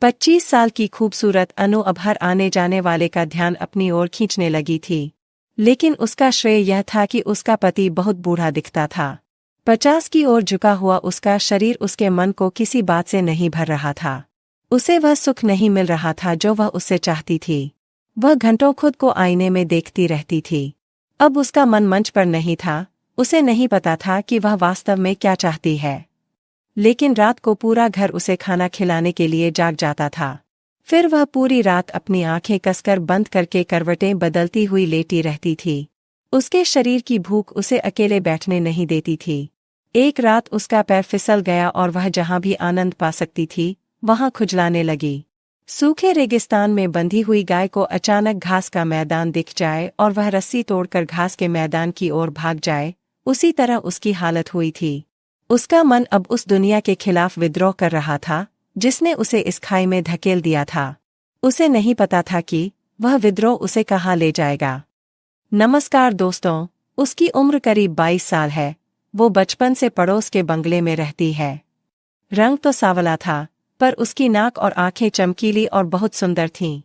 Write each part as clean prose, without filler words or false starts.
25 साल की खूबसूरत अनु अब हर आने जाने वाले का ध्यान अपनी ओर खींचने लगी थी। लेकिन उसका श्रेय यह था कि उसका पति बहुत बूढ़ा दिखता था। 50 की ओर झुका हुआ उसका शरीर उसके मन को किसी बात से नहीं भर रहा था। उसे वह सुख नहीं मिल रहा था जो वह उससे चाहती थी। वह घंटों खुद को आईने में देखती रहती थी। अब उसका मन मंच पर नहीं था। उसे नहीं पता था कि वह वास्तव में क्या चाहती है। लेकिन रात को पूरा घर उसे खाना खिलाने के लिए जाग जाता था। फिर वह पूरी रात अपनी आंखें कसकर बंद करके करवटें बदलती हुई लेटी रहती थी। उसके शरीर की भूख उसे अकेले बैठने नहीं देती थी। एक रात उसका पैर फिसल गया और वह जहां भी आनंद पा सकती थी वहां खुजलाने लगी। सूखे रेगिस्तान में बंधी हुई गाय को अचानक घास का मैदान दिख जाए और वह रस्सी तोड़कर घास के मैदान की ओर भाग जाए, उसी तरह उसकी हालत हुई थी। उसका मन अब उस दुनिया के खिलाफ विद्रोह कर रहा था जिसने उसे इस खाई में धकेल दिया था। उसे नहीं पता था कि वह विद्रोह उसे कहाँ ले जाएगा। नमस्कार दोस्तों, उसकी उम्र करीब 22 साल है। वो बचपन से पड़ोस के बंगले में रहती है। रंग तो सांवला था, पर उसकी नाक और आंखें चमकीली और बहुत सुंदर थीं।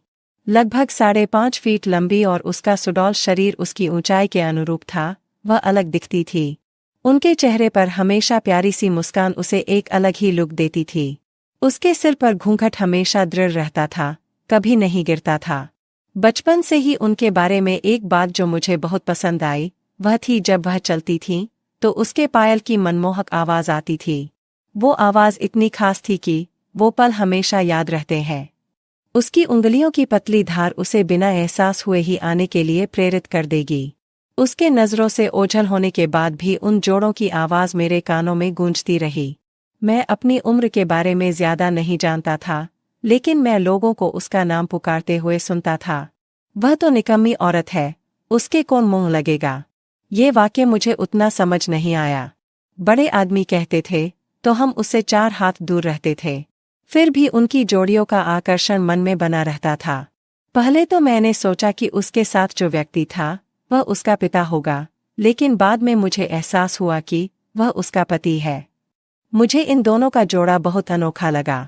लगभग 5.5 फीट लंबी और उसका सुडौल शरीर उसकी ऊंचाई के अनुरूप था। वह अलग दिखती थी। उनके चेहरे पर हमेशा प्यारी सी मुस्कान उसे एक अलग ही लुक देती थी। उसके सिर पर घूंघट हमेशा दृढ़ रहता था, कभी नहीं गिरता था। बचपन से ही उनके बारे में एक बात जो मुझे बहुत पसंद आई वह थी जब वह चलती थी तो उसके पायल की मनमोहक आवाज आती थी। वो आवाज इतनी खास थी कि वो पल हमेशा याद रहते हैं। उसकी उंगलियों की पतली धार उसे बिना एहसास हुए ही आने के लिए प्रेरित कर देगी। उसके नज़रों से ओझल होने के बाद भी उन जोड़ों की आवाज़ मेरे कानों में गूंजती रही। मैं अपनी उम्र के बारे में ज़्यादा नहीं जानता था, लेकिन मैं लोगों को उसका नाम पुकारते हुए सुनता था। वह तो निकम्मी औरत है, उसके कौन मुंह लगेगा। ये वाक्य मुझे उतना समझ नहीं आया। बड़े आदमी कहते थे तो हम उससे 4 हाथ दूर रहते थे। फिर भी उनकी जोड़ियों का आकर्षण मन में बना रहता था। पहले तो मैंने सोचा कि उसके साथ जो व्यक्ति था वह उसका पिता होगा, लेकिन बाद में मुझे एहसास हुआ कि वह उसका पति है। मुझे इन दोनों का जोड़ा बहुत अनोखा लगा।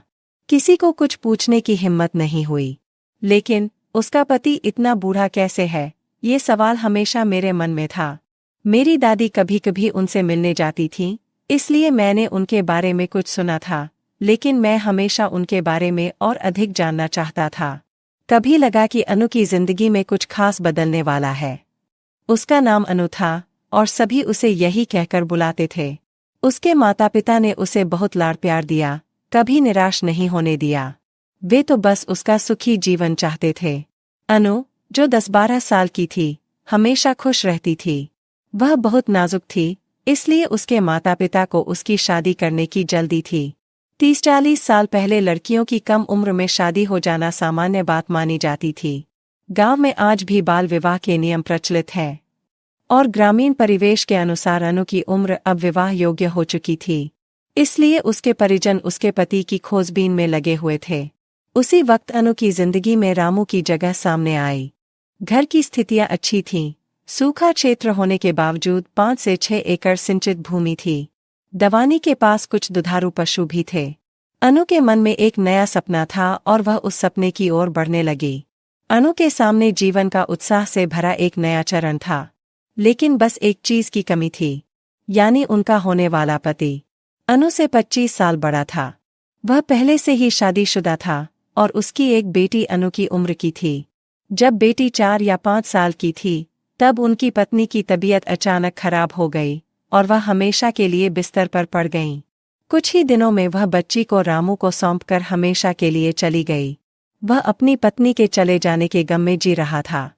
किसी को कुछ पूछने की हिम्मत नहीं हुई। लेकिन उसका पति इतना बूढ़ा कैसे है, ये सवाल हमेशा मेरे मन में था। मेरी दादी कभी कभी उनसे मिलने जाती थी, इसलिए मैंने उनके बारे में कुछ सुना था, लेकिन मैं हमेशा उनके बारे में और अधिक जानना चाहता था। कभी लगा कि अनु की जिंदगी में कुछ खास बदलने वाला है। उसका नाम अनु था और सभी उसे यही कहकर बुलाते थे। उसके माता पिता ने उसे बहुत लाड़ प्यार दिया, कभी निराश नहीं होने दिया। वे तो बस उसका सुखी जीवन चाहते थे। अनु, जो 10-12 साल की थी, हमेशा खुश रहती थी। वह बहुत नाजुक थी, इसलिए उसके माता पिता को उसकी शादी करने की जल्दी थी। 30-40 साल पहले लड़कियों की कम उम्र में शादी हो जाना सामान्य बात मानी जाती थी। गांव में आज भी बाल विवाह के नियम प्रचलित हैं। और ग्रामीण परिवेश के अनुसार अनु की उम्र अब विवाह योग्य हो चुकी थी। इसलिए उसके परिजन उसके पति की खोजबीन में लगे हुए थे। उसी वक्त अनु की जिंदगी में रामू की जगह सामने आई। घर की स्थितियां अच्छी थीं। सूखा क्षेत्र होने के बावजूद 5 से 6 एकड़ सिंचित भूमि थी। दवानी के पास कुछ दुधारू पशु भी थे। अनु के मन में एक नया सपना था और वह उस सपने की ओर बढ़ने लगी। अनु के सामने जीवन का उत्साह से भरा एक नया चरण था। लेकिन बस एक चीज की कमी थी, यानी उनका होने वाला पति। अनु से 25 साल बड़ा था। वह पहले से ही शादीशुदा था और उसकी एक बेटी अनु की उम्र की थी। जब बेटी 4 या 5 साल की थी तब उनकी पत्नी की तबीयत अचानक खराब हो गई और वह हमेशा के लिए बिस्तर पर पड़ गईं। कुछ ही दिनों में वह बच्ची को रामू को सौंपकर हमेशा के लिए चली गई। वह अपनी पत्नी के चले जाने के गम में जी रहा था,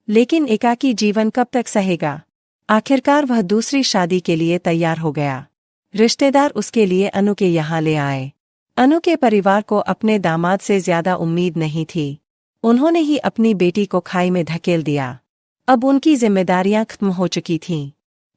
लेकिन एकाकी जीवन कब तक सहेगा। आखिरकार वह दूसरी शादी के लिए तैयार हो गया। रिश्तेदार उसके लिए अनु के यहाँ ले आए। अनु के परिवार को अपने दामाद से ज्यादा उम्मीद नहीं थी। उन्होंने ही अपनी बेटी को खाई में धकेल दिया। अब उनकी जिम्मेदारियां खत्म हो चुकी थीं,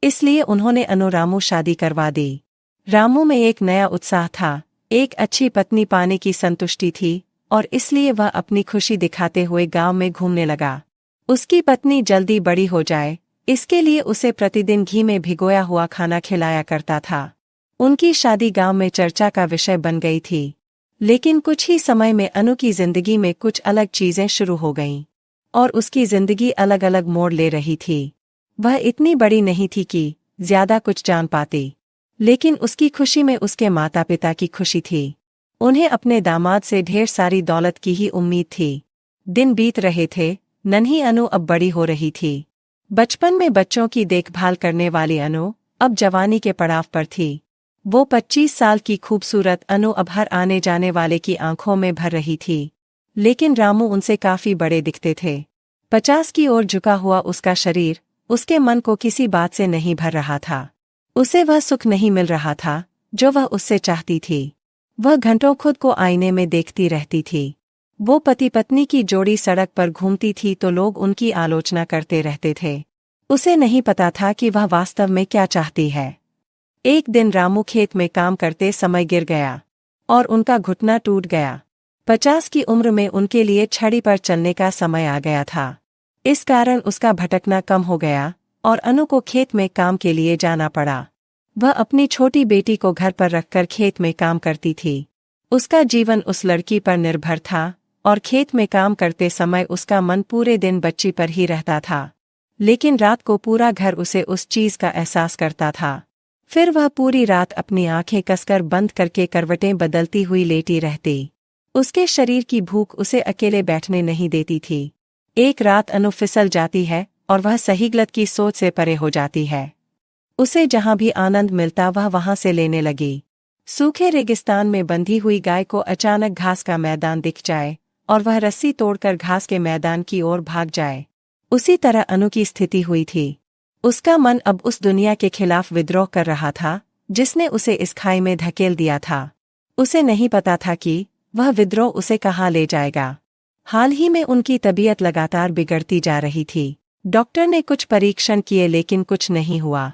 इसलिए उन्होंने अनु रामू शादी करवा दी। रामू में एक नया उत्साह था, एक अच्छी पत्नी पाने की संतुष्टि थी और इसलिए वह अपनी खुशी दिखाते हुए गांव में घूमने लगा। उसकी पत्नी जल्दी बड़ी हो जाए, इसके लिए उसे प्रतिदिन घी में भिगोया हुआ खाना खिलाया करता था। उनकी शादी गांव में चर्चा का विषय बन गई थी। लेकिन कुछ ही समय में अनु की जिंदगी में कुछ अलग चीजें शुरू हो गईं और उसकी जिंदगी अलग अलग मोड़ ले रही थी। वह इतनी बड़ी नहीं थी कि ज्यादा कुछ जान पाती, लेकिन उसकी खुशी में उसके माता पिता की खुशी थी। उन्हें अपने दामाद से ढेर सारी दौलत की ही उम्मीद थी। दिन बीत रहे थे, नन्ही अनु अब बड़ी हो रही थी। बचपन में बच्चों की देखभाल करने वाली अनु अब जवानी के पड़ाव पर थी। वो 25 साल की खूबसूरत अनु अब हर आने जाने वाले की आंखों में भर रही थी। लेकिन रामू उनसे काफी बड़े दिखते थे। 50 की ओर झुका हुआ उसका शरीर उसके मन को किसी बात से नहीं भर रहा था। उसे वह सुख नहीं मिल रहा था जो वह उससे चाहती थी। वह घंटों खुद को आईने में देखती रहती थी। वो पति पत्नी की जोड़ी सड़क पर घूमती थी तो लोग उनकी आलोचना करते रहते थे। उसे नहीं पता था कि वह वास्तव में क्या चाहती है। एक दिन रामू खेत में काम करते समय गिर गया और उनका घुटना टूट गया। 50 की उम्र में उनके लिए छड़ी पर चलने का समय आ गया था। इस कारण उसका भटकना कम हो गया और अनु को खेत में काम के लिए जाना पड़ा। वह अपनी छोटी बेटी को घर पर रखकर खेत में काम करती थी। उसका जीवन उस लड़की पर निर्भर था और खेत में काम करते समय उसका मन पूरे दिन बच्ची पर ही रहता था। लेकिन रात को पूरा घर उसे उस चीज का एहसास करता था। फिर वह पूरी रात अपनी आंखें कसकर बंद करके करवटें बदलती हुई लेटी रहती। उसके शरीर की भूख उसे अकेले बैठने नहीं देती थी। एक रात अनु फिसल जाती है और वह सही गलत की सोच से परे हो जाती है। उसे जहां भी आनंद मिलता वह वहां से लेने लगी। सूखे रेगिस्तान में बंधी हुई गाय को अचानक घास का मैदान दिख जाए और वह रस्सी तोड़कर घास के मैदान की ओर भाग जाए। उसी तरह अनु की स्थिति हुई थी। उसका मन अब उस दुनिया के खिलाफ विद्रोह कर रहा था जिसने उसे इस खाई में धकेल दिया था। उसे नहीं पता था कि वह विद्रोह उसे कहाँ ले जाएगा। हाल ही में उनकी तबीयत लगातार बिगड़ती जा रही थी। डॉक्टर ने कुछ परीक्षण किए लेकिन कुछ नहीं हुआ।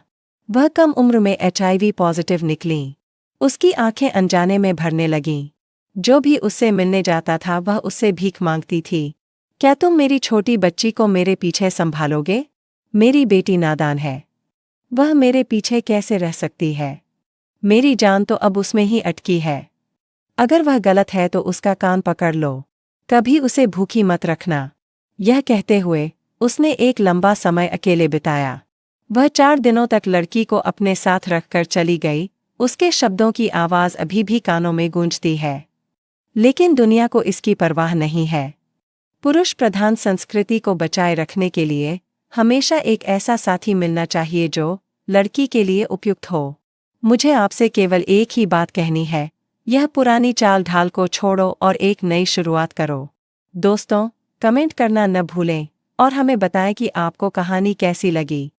वह कम उम्र में HIV पॉजिटिव निकली। उसकी आंखें अनजाने में भरने लगीं। जो भी उससे मिलने जाता था वह उससे भीख मांगती थी। क्या तुम मेरी छोटी बच्ची को मेरे पीछे संभालोगे? मेरी बेटी नादान है। वह मेरे पीछे कैसे रह सकती है? मेरी जान तो अब उसमें ही अटकी है। अगर वह गलत है तो उसका कान पकड़ लो। कभी उसे भूखी मत रखना। यह कहते हुए उसने एक लंबा समय अकेले बिताया। वह 4 दिनों तक लड़की को अपने साथ रखकर चली गई। उसके शब्दों की आवाज़ अभी भी कानों में गूंजती है। लेकिन दुनिया को इसकी परवाह नहीं है। पुरुष प्रधान संस्कृति को बचाए रखने के लिए हमेशा एक ऐसा साथी मिलना चाहिए जो लड़की के लिए उपयुक्त हो। मुझे आपसे केवल एक ही बात कहनी है, यह पुरानी चाल ढाल को छोड़ो और एक नई शुरुआत करो। दोस्तों, कमेंट करना न भूलें और हमें बताएं कि आपको कहानी कैसी लगी।